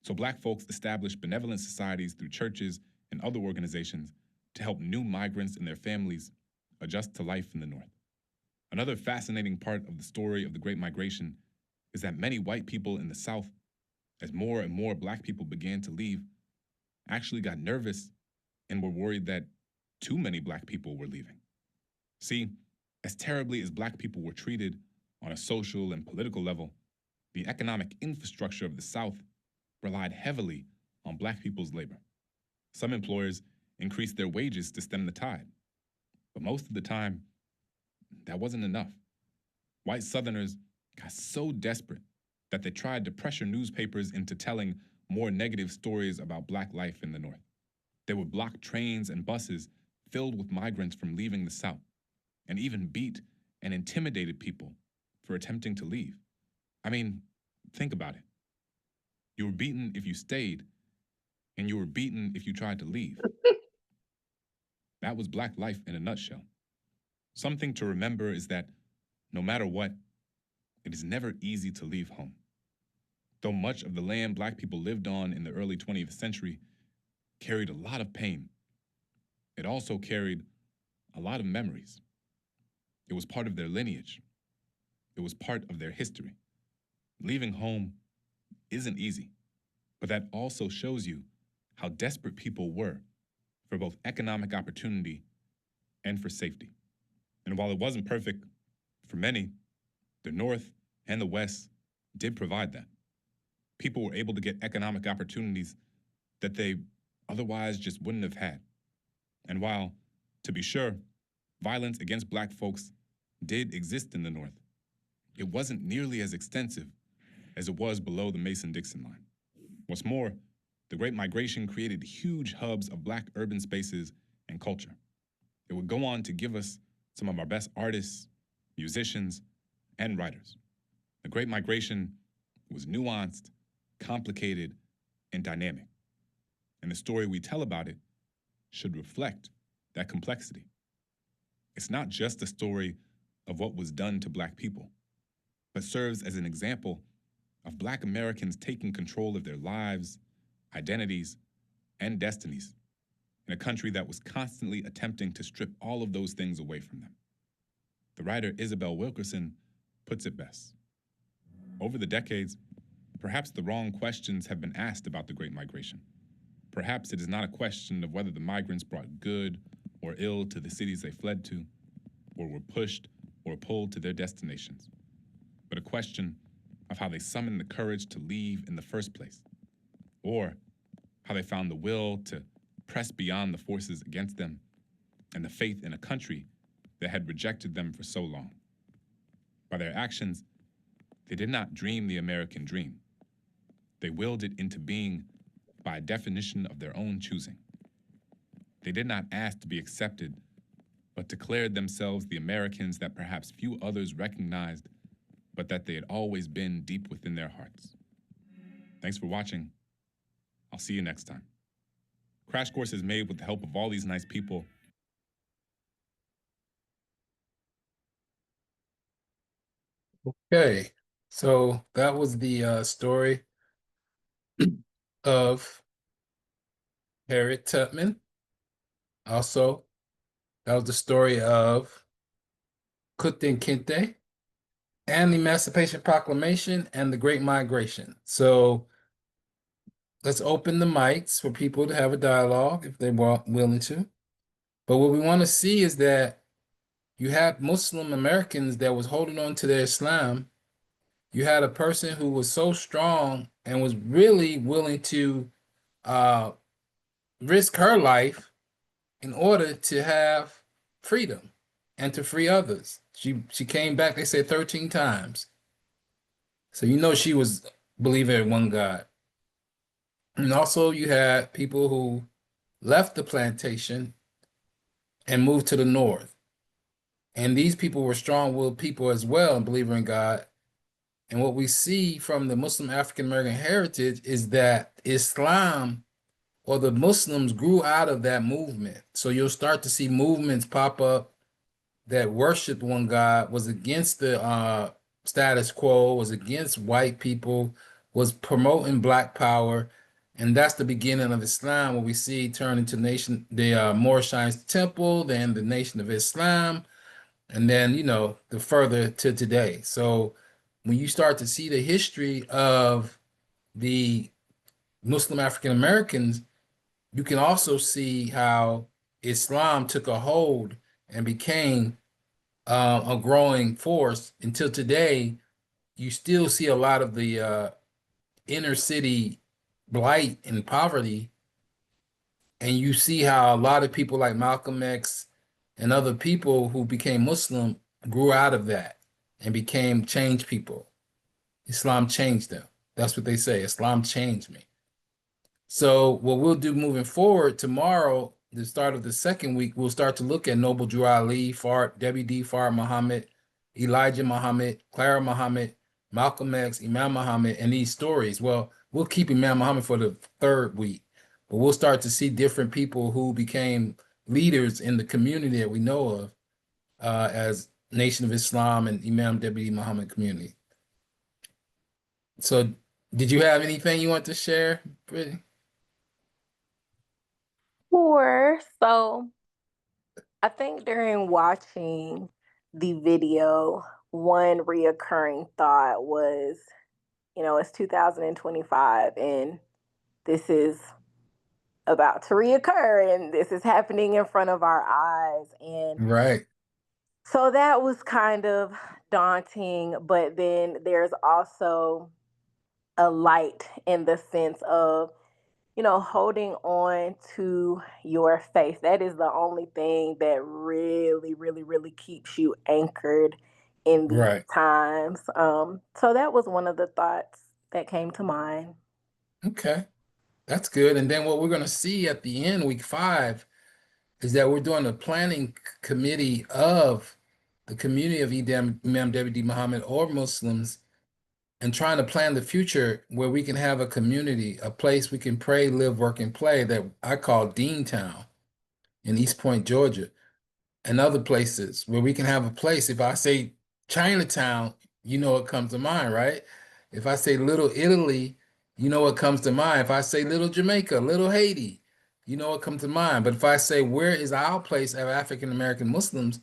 So black folks established benevolent societies through churches and other organizations to help new migrants and their families adjust to life in the North. Another fascinating part of the story of the Great Migration is that many white people in the South, as more and more black people began to leave, actually got nervous and were worried that too many black people were leaving. See, as terribly as black people were treated on a social and political level, the economic infrastructure of the South relied heavily on black people's labor. Some employers increased their wages to stem the tide, but most of the time, that wasn't enough. White Southerners got so desperate that they tried to pressure newspapers into telling more negative stories about black life in the North. They would block trains and buses filled with migrants from leaving the South, and even beat and intimidated people for attempting to leave. I mean, think about it. You were beaten if you stayed, and you were beaten if you tried to leave. That was black life in a nutshell. Something to remember is that no matter what, it is never easy to leave home. Though much of the land black people lived on in the early 20th century carried a lot of pain, it also carried a lot of memories. It was part of their lineage. It was part of their history. Leaving home isn't easy, but that also shows you how desperate people were for both economic opportunity and for safety. And while it wasn't perfect for many, the North and the West did provide that. People were able to get economic opportunities that they otherwise just wouldn't have had. And while, to be sure, violence against black folks did exist in the North, it wasn't nearly as extensive as it was below the Mason-Dixon line. What's more, The Great Migration created huge hubs of Black urban spaces and culture. It would go on to give us some of our best artists, musicians, and writers. The Great Migration was nuanced, complicated, and dynamic. And the story we tell about it should reflect that complexity. It's not just a story of what was done to Black people, but serves as an example of Black Americans taking control of their lives, identities, and destinies in a country that was constantly attempting to strip all of those things away from them. The writer Isabel Wilkerson puts it best. Over the decades, perhaps the wrong questions have been asked about the Great Migration. Perhaps it is not a question of whether the migrants brought good or ill to the cities they fled to, or were pushed or pulled to their destinations, but a question of how they summoned the courage to leave in the first place, or how they found the will to press beyond the forces against them and the faith in a country that had rejected them for so long. By their actions, they did not dream the American dream. They willed it into being by a definition of their own choosing. They did not ask to be accepted, but declared themselves the Americans that perhaps few others recognized, but that they had always been deep within their hearts. Thanks for watching. I'll see you next time. Crash Course is made with the help of all these nice people. Okay, so that was the story of Harriet Tubman. Also, that was the story of Kunta Kinte and the Emancipation Proclamation and the Great Migration. So let's open the mics for people to have a dialogue if they were willing to. But what we want to see is that you had Muslim Americans that was holding on to their Islam. You had a person who was so strong and was really willing to risk her life in order to have freedom and to free others. She came back, they said 13 times. So you know she was believing in one God. And also you had people who left the plantation and moved to the north. And these people were strong-willed people as well and believer in God. And what we see from the Muslim African American heritage is that Islam or the Muslims grew out of that movement. So you'll start to see movements pop up that worshiped one God, was against the status quo, was against white people, was promoting Black power. And that's the beginning of Islam, where we see turn into the Moorish Temple, then the Nation of Islam, and then, you know, the further to today. So when you start to see the history of the Muslim African Americans, you can also see how Islam took a hold and became a growing force until today. You still see a lot of the inner city blight and poverty, and you see how a lot of people like Malcolm X and other people who became Muslim grew out of that and became changed people. Islam changed them. That's what they say. Islam changed me. So what we'll do moving forward tomorrow, the start of the second week, we'll start to look at Noble Drew Ali, W.D. Fard Muhammad, Elijah Muhammad, Clara Muhammad, Malcolm X, Imam Muhammad, and these stories. Well, we'll keep Imam Muhammad for the third week, but we'll start to see different people who became leaders in the community that we know of as Nation of Islam and Imam W.D. Muhammad community. So did you have anything you want to share, Brittany? Sure. So I think during watching the video, one reoccurring thought was, you know, it's 2025 and this is about to reoccur and this is happening in front of our eyes. And right. So that was kind of daunting, but then there's also a light in the sense of, you know, holding on to your faith. That is the only thing that really, really, really keeps you anchored in these times. So that was one of the thoughts that came to mind. Okay. That's good. And then what we're going to see at the end, week 5, is that we're doing a planning committee of the community of Imam David Muhammad or Muslims, and trying to plan the future where we can have a community, a place we can pray, live, work, and play that I call Deantown in East Point, Georgia, and other places where we can have a place. If I say Chinatown, you know what comes to mind, right? If I say Little Italy, you know what comes to mind. If I say Little Jamaica, Little Haiti, you know what comes to mind. But if I say, where is our place of African American Muslims,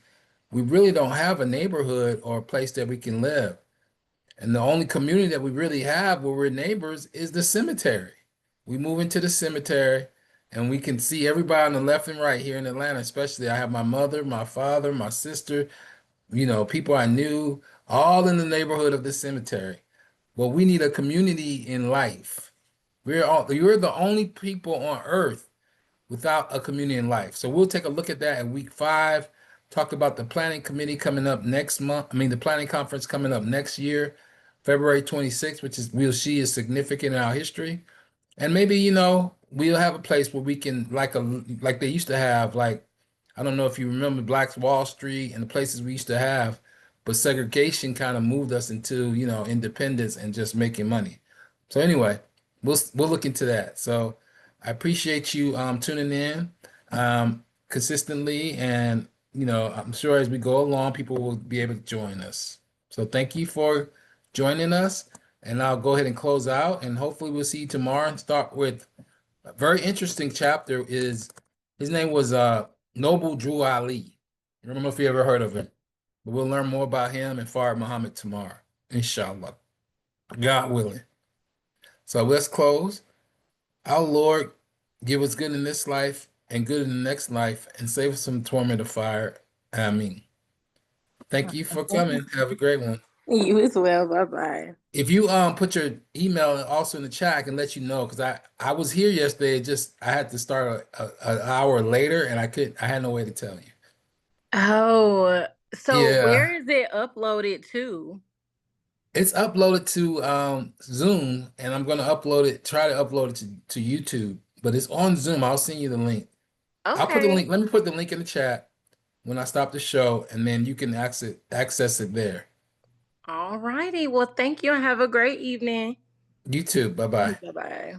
we really don't have a neighborhood or a place that we can live. And the only community that we really have where we're neighbors is the cemetery. We move into the cemetery and we can see everybody on the left and right here in Atlanta, especially. I have my mother, my father, my sister, people I knew, all in the neighborhood of the cemetery. Well, we need a community in life. You're the only people on earth without a community in life. So we'll take a look at that in week 5. Talk about the planning committee coming up next month. The planning conference coming up next year, February 26th, which we'll see is significant in our history. And maybe, we'll have a place where we can, like they used to have, like, I don't know if you remember Black's Wall Street and the places we used to have, but segregation kind of moved us into, independence and just making money. So anyway, we'll look into that. So I appreciate you tuning in consistently, and I'm sure as we go along, people will be able to join us. So thank you for joining us, and I'll go ahead and close out, and hopefully we'll see you tomorrow and start with a very interesting chapter. His name was Noble Drew Ali. I don't know if you ever heard of him, but we'll learn more about him and Fard Muhammad tomorrow, inshallah, God willing. So let's close. Our Lord, give us good in this life and good in the next life, and save us from torment of fire. Ameen. Thank you for coming. Have a great one. You as well. Bye-bye. If you put your email also in the chat, I can let you know, because I was here yesterday. I had to start an hour later, and I had no way to tell you. Oh, so Yeah. where is it uploaded to? It's uploaded to Zoom, and I'm gonna try to upload it to YouTube, but it's on Zoom. I'll send you the link. I'll put the Okay. link. Let me put the link in the chat when I stop the show, and then you can access it there. All righty. Well, thank you and have a great evening. You too. Bye-bye. Bye-bye.